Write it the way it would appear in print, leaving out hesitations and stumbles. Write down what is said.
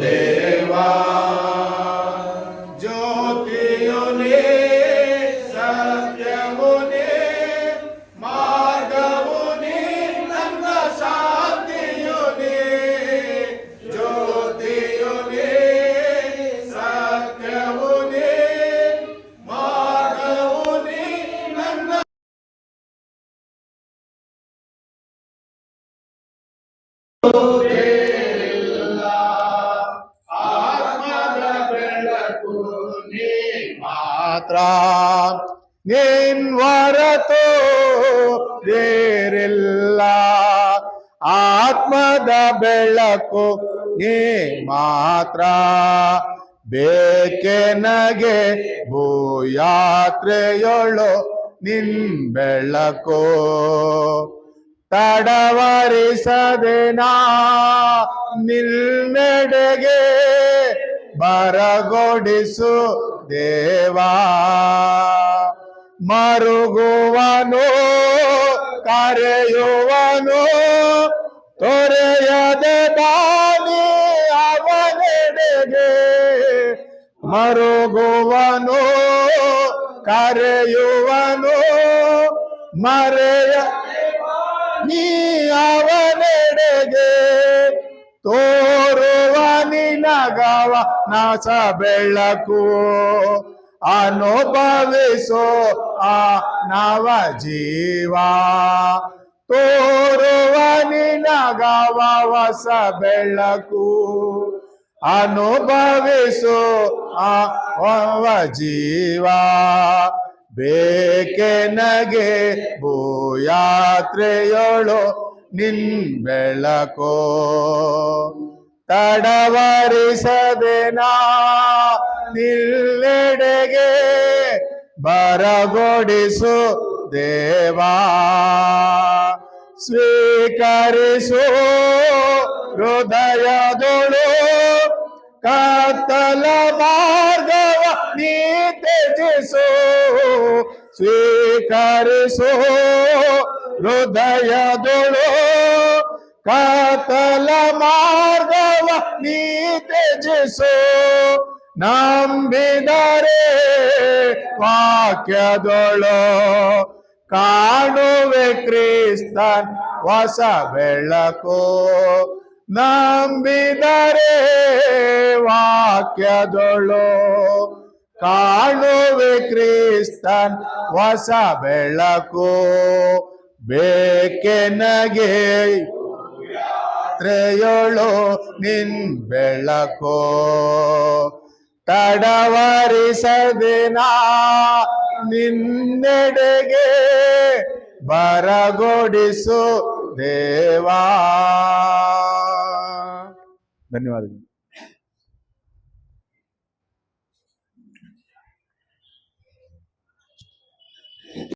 ದೇವಾ ಜ್ಯೋತಿಯುನೇ ಸತ್ಯವುನೇ ಮಾರ್ಗವುನೇ ನನ್ನ ಶಾಂತಿಯುನೇ ಜ್ಯೋತಿಯುನೇ ಸತ್ಯವುನೇ ಮಾರ್ಗವುನೇ ನನ್ನ ಆತ್ಮದ ಬೆಳಕು ನೀ ಮಾತ್ರ ನಿನ್ ಹೊರತು ಬೇರಿಲ್ಲ ಆತ್ಮದ ಬೆಳಕು ನೀ ಮಾತ್ರ ಬೇಕೆನಗೆ ಭೂಯಾತ್ರೆಯೊಳು ನಿನ್ ಬೆಳಕು ತಡವರಿಸದೆನಾ ನಿಲ್ನೆಡೆಗೆ ಬರಗೊಡಿಸು ದೇವಾ ಮರುಗುವನು ಕರೆಯುವನು ತೊರೆಯದೆ ಬಾನಿ ಅವನೆಡೆಗೆ ಮರುಗುವನು ಕರೆಯುವನು ಮರೆಯ ನೀ ಅವನೆಡೆಗೆ ತೋರುವ ನಿನಗವ ನಾಸ ಬೆಳಕು ಅನುಭವಿಸೋ ಆ ನವ ಜೀವ ತೋರುವ ನಿನಗವ ಹೊಸ ಬೆಳಕು ಅನುಭವಿಸೋ ಆ ನವ ಜೀವ ಬೇಕೆನಗೆ ಭೂಯಾತ್ರೆಯೊಳು ನಿನ್ ಬೆಳಕೋ ತಡವರಿಸದೆನಾ ನಿಲ್ಲೆಡೆಗೆ ಬರಗೊಡಿಸು ದೇವಾ ಸ್ವೀಕರಿಸು ಹೃದಯದೊಳು ಕತ್ತಲ ಮಾರ್ಗವ ನೀ ತ್ಯಜಿಸು ಸ್ವೀಕರಿಸು ಹೃದಯದೊಳು ಕತ್ತಲ ಮಾರ್ಗವ ನೀ ತ್ಯಜಿಸು ನಂಬಿದರೆ ವಾಕ್ಯದೊಳು ಕಾಣುವೆ ಕ್ರಿಸ್ತನ್ ಹೊಸ ಬೆಳಕು ನಂಬಿದರೆ ವಾಕ್ಯದೊಳು ಕಾಣುವೆ ಕ್ರಿಸ್ತನ್ ಹೊಸ ಬೆಳಕು ಬೇಕೆನಗೆ ಯಾತ್ರೆಯೊಳು ನಿನ್ ಬೆಳಕು ತಡವರಿಸದೆನಾ ನಿನ್ನೆಡೆಗೆ ಬರಗೊಡಿಸು ದೇವಾ ಧನ್ಯವಾದಗಳು.